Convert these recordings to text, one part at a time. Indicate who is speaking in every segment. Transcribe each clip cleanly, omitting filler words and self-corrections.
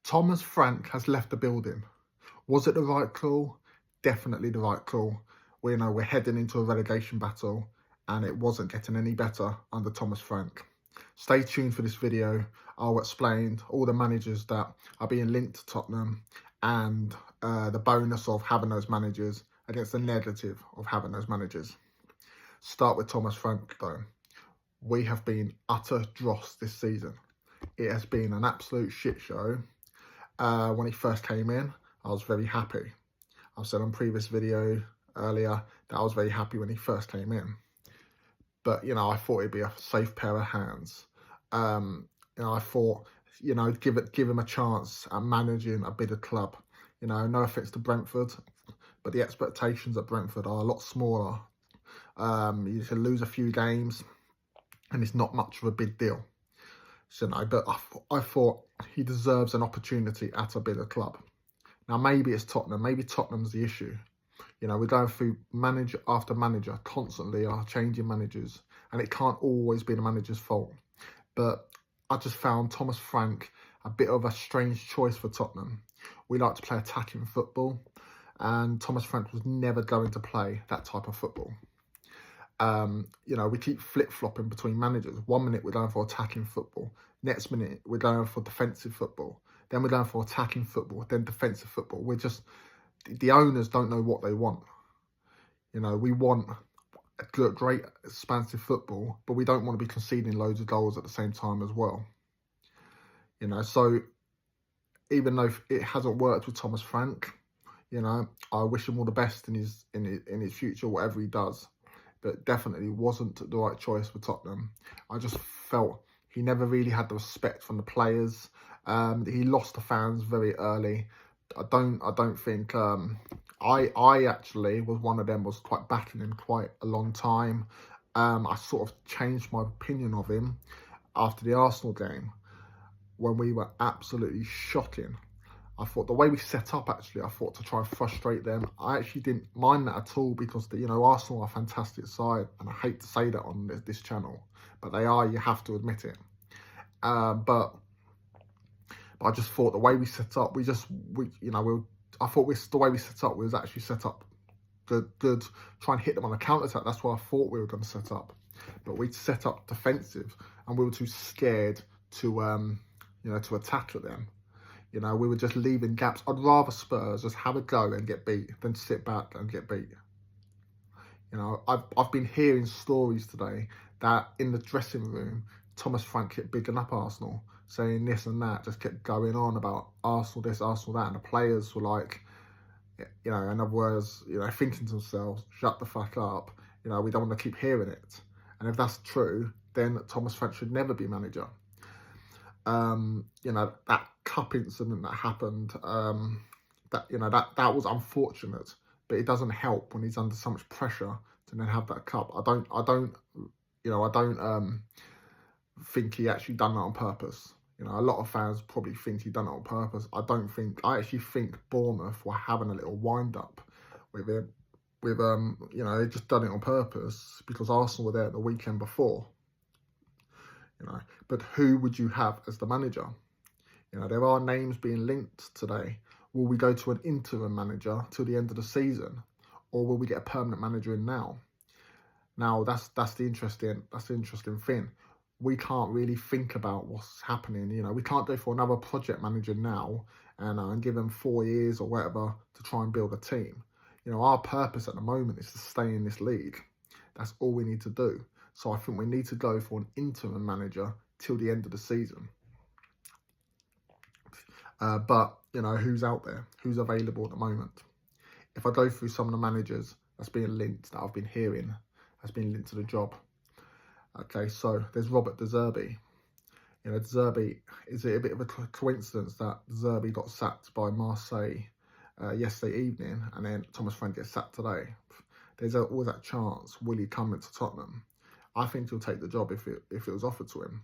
Speaker 1: Thomas Frank has left the building. Was it the right call? Definitely the right call. We know we're heading into a relegation battle and it wasn't getting any better under Thomas Frank. Stay tuned for this video. I'll explain all the managers that are being linked to Tottenham and the bonus of having those managers against the negative of having those managers. Start with Thomas Frank though. We have been utter dross this season. It has been an absolute shit show. When he first came in, I was very happy. I've said on previous video earlier that I was very happy when he first came in. But, I thought it'd be a safe pair of hands. I thought, give him a chance at managing a bigger club. No offence to Brentford, but the expectations at Brentford are a lot smaller. You can lose a few games and it's not much of a big deal. But I thought he deserves an opportunity at a bigger club. Now, maybe it's Tottenham. Maybe Tottenham's the issue. We're going through manager after manager, constantly are changing managers, and it can't always be the manager's fault. But I just found Thomas Frank a bit of a strange choice for Tottenham. We like to play attacking football, and Thomas Frank was never going to play that type of football. We keep flip-flopping between managers. 1 minute we're going for attacking football. Next minute we're going for defensive football. Then we're going for attacking football, then defensive football. The owners don't know what they want. We want a great expansive football, but we don't want to be conceding loads of goals at the same time as well. So even though it hasn't worked with Thomas Frank, I wish him all the best in his future, whatever he does. But definitely wasn't the right choice for Tottenham. I just felt he never really had the respect from the players. He lost the fans very early. I don't think I actually was one of them, was quite backing him quite a long time. I sort of changed my opinion of him after the Arsenal game when we were absolutely shocking. I thought the way we set up, I thought to try and frustrate them. I actually didn't mind that at all because, Arsenal are a fantastic side. And I hate to say that on this channel, but they are, you have to admit it. But I just thought the way we set up, the way we set up, we was actually set up good. Try and hit them on a counter-attack. That's what I thought we were going to set up. But we set up defensive and we were too scared to attack at them. We were just leaving gaps. I'd rather Spurs just have a go and get beat than sit back and get beat. I've been hearing stories today that in the dressing room, Thomas Frank kept bigging up Arsenal, saying this and that, just kept going on about Arsenal this, Arsenal that. And the players were like, in other words, thinking to themselves, shut the fuck up. We don't want to keep hearing it. And if that's true, then Thomas Frank should never be manager. That cup incident that happened, that was unfortunate, but it doesn't help when he's under so much pressure to then have that cup. I don't think he actually done that on purpose. A lot of fans probably think he done it on purpose. I actually think Bournemouth were having a little wind up with him. They just done it on purpose because Arsenal were there the weekend before. But who would you have as the manager? There are names being linked today. Will we go to an interim manager till the end of the season, or will we get a permanent manager in now? Now that's the interesting thing. We can't really think about what's happening. We can't go for another project manager now and give them 4 years or whatever to try and build a team. Our purpose at the moment is to stay in this league. That's all we need to do. So I think we need to go for an interim manager till the end of the season. But, who's out there? Who's available at the moment? If I go through some of the managers that's being linked, that I've been hearing, that's been linked to the job. Okay, so there's Robert De Zerbi. De Zerbi, is it a bit of a coincidence that De Zerbi got sacked by Marseille yesterday evening and then Thomas Frank gets sacked today? There's always that chance, will he come into Tottenham? I think he'll take the job if it was offered to him.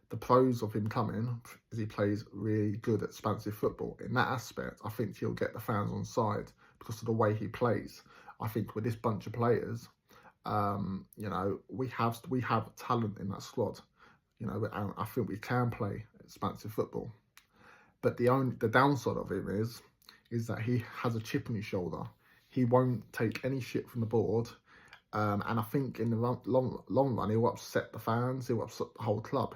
Speaker 1: The pros of him coming is he plays really good expansive football. In that aspect, I think he'll get the fans on side because of the way he plays. I think with this bunch of players, we have talent in that squad. I think we can play expansive football. But the downside of him is that he has a chip on his shoulder. He won't take any shit from the board. And I think in the long run, he'll upset the fans. He'll upset the whole club.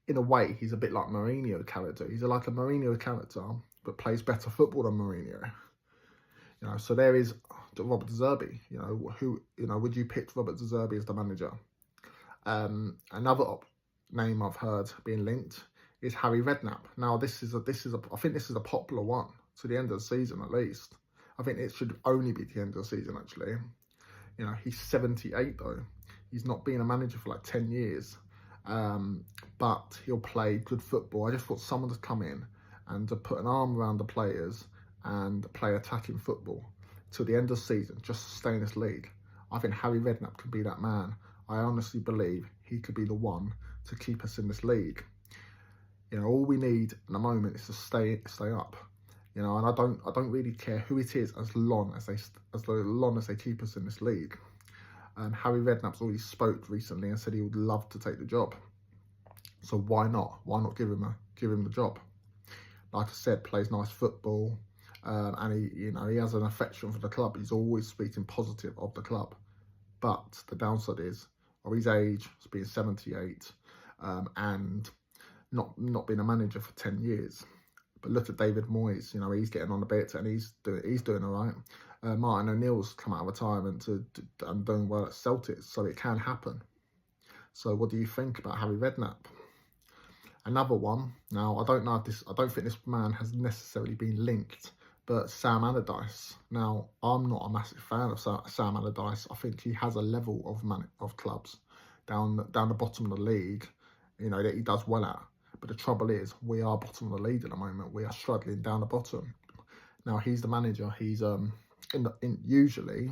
Speaker 1: In a way, he's a bit like Mourinho character. He's like a Mourinho character, but plays better football than Mourinho. So there is Robert De Zerbi. Would you pick Robert De Zerbi as the manager? Another name I've heard being linked is Harry Redknapp. Now I think this is a popular one to the end of the season at least. I think it should only be the end of the season actually. He's 78 though. He's not been a manager for like 10 years. But he'll play good football. I just thought someone to come in and to put an arm around the players and play attacking football till the end of the season, just to stay in this league. I think Harry Redknapp could be that man. I honestly believe he could be the one to keep us in this league. All we need at the moment is to stay up. And I don't really care who it is as long as they keep us in this league. Harry Redknapp's already spoke recently and said he would love to take the job. So why not? Why not give him the job? Like I said, plays nice football, and he has an affection for the club. He's always speaking positive of the club. But the downside is, of his age, being 78, and not being a manager for 10 years. But look at David Moyes. He's getting on a bit and he's doing all right. Martin O'Neill's come out of retirement and doing well at Celtics, so it can happen. So what do you think about Harry Redknapp? Another one. Now I don't think this man has necessarily been linked, but Sam Allardyce. Now I'm not a massive fan of Sam Allardyce. I think he has a level of clubs down the bottom of the league, that he does well at. But the trouble is, we are bottom of the league at the moment. We are struggling down the bottom. Now he's the manager. He's usually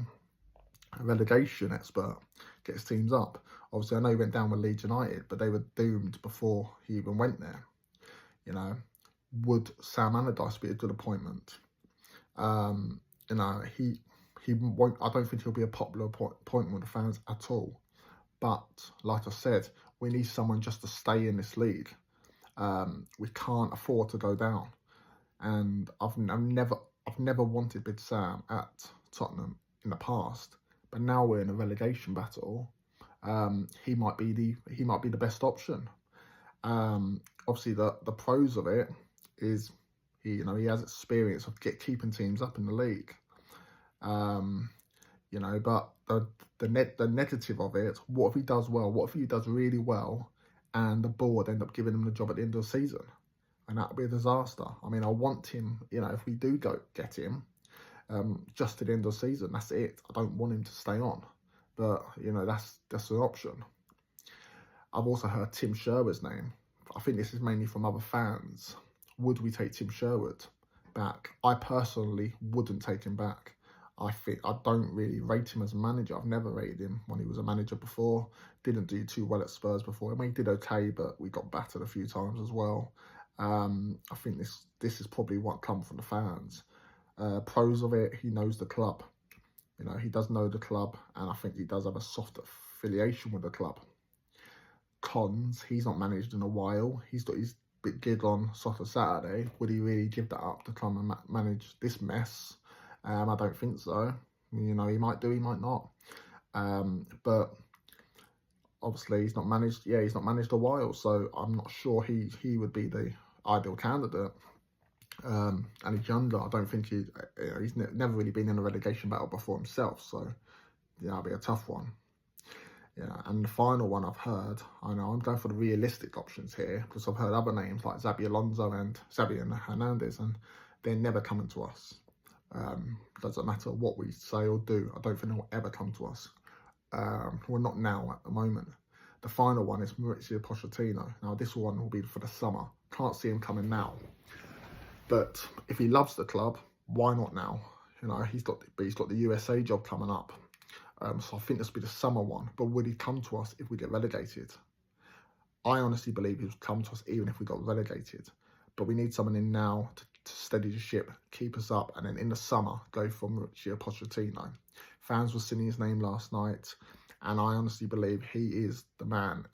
Speaker 1: a relegation expert, gets teams up. Obviously, I know he went down with Leeds United, but they were doomed before he even went there. Would Sam Allardyce be a good appointment? He won't. I don't think he'll be a popular appointment with the fans at all. But like I said, we need someone just to stay in this league. We can't afford to go down, and I've never wanted Big Sam at Tottenham in the past, but now we're in a relegation battle. He might be the best option. Obviously, the pros of it is he has experience of keeping teams up in the league. But the negative of it, what if he does well? What if he does really well? And the board end up giving him the job at the end of the season, and that would be a disaster. I want him, if we do get him, just to the end of the season, that's it. I don't want him to stay on, but that's an option. I've also heard Tim Sherwood's name. I think this is mainly from other fans. Would we take Tim Sherwood back? I personally wouldn't take him back. I don't really rate him as a manager. I've never rated him when he was a manager before. Didn't do too well at Spurs before. He did okay, but we got battered a few times as well. I think this is probably what comes from the fans. Pros of it, he knows the club. He does know the club, and I think he does have a soft affiliation with the club. Cons, he's not managed in a while. He's got his big gig on Soccer Saturday. Would he really give that up to come and manage this mess? I don't think so. He might do, he might not. But obviously he's not managed. Yeah, he's not managed a while, so I'm not sure he would be the ideal candidate. And he's younger. I don't think he's never really been in a relegation battle before himself, so that'll be a tough one. And the final one I've heard, I know I'm going for the realistic options here because I've heard other names like Xabi Alonso and Xabi and Hernandez, and they're never coming to us. Doesn't matter what we say or do. I don't think they'll ever come to us. Well, not now at the moment. The final one is Mauricio Pochettino. Now, this one will be for the summer. Can't see him coming now. But if he loves the club, why not now? He's got the USA job coming up. So I think this will be the summer one. But would he come to us if we get relegated? I honestly believe he would come to us even if we got relegated. But we need someone in now to steady the ship, keep us up, and then in the summer go for Mauricio Pochettino. Fans were singing his name last night, and I honestly believe he is the man.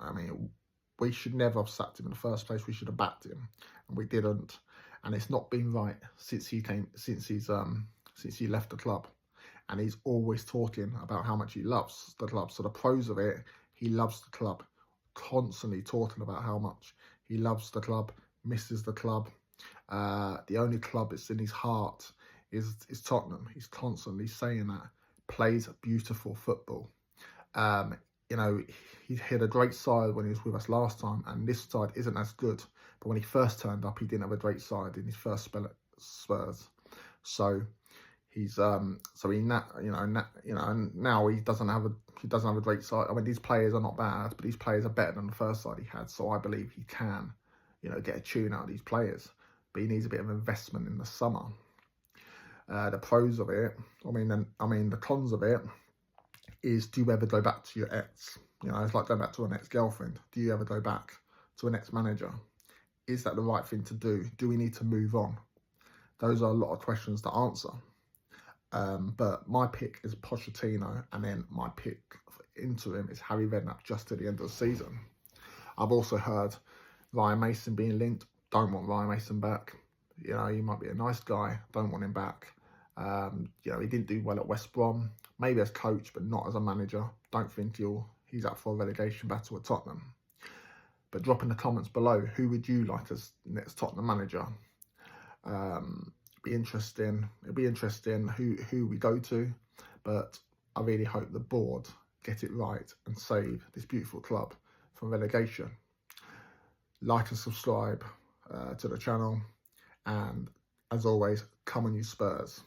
Speaker 1: We should never have sacked him in the first place. We should have backed him, and we didn't. and it's not been right since he left the club. And he's always talking about how much he loves the club. So the pros of it, he loves the club, constantly talking about how much he loves the club, misses the club. The only club that's in his heart is Tottenham. He's constantly saying that. Plays beautiful football. You know, he had a great side when he was with us last time, and this side isn't as good. But when he first turned up, he didn't have a great side in his first spell at Spurs. So he's and now he doesn't have a great side. I mean, these players are not bad, but these players are better than the first side he had. So I believe he can, get a tune out of these players. But he needs a bit of investment in the summer. The pros of it, the cons of it is, do you ever go back to your ex? It's like going back to an ex-girlfriend. Do you ever go back to an ex-manager? Is that the right thing to do? Do we need to move on? Those are a lot of questions to answer. But my pick is Pochettino, and then my pick for interim is Harry Redknapp just to the end of the season. I've also heard Ryan Mason being linked. Don't want Ryan Mason back. He might be a nice guy. Don't want him back. He didn't do well at West Brom. Maybe as coach, but not as a manager. Don't think he's up for a relegation battle at Tottenham. But drop in the comments below, who would you like as next Tottenham manager? It'll be interesting who we go to, but I really hope the board get it right and save this beautiful club from relegation. Like and subscribe to the channel, and as always, come on you Spurs.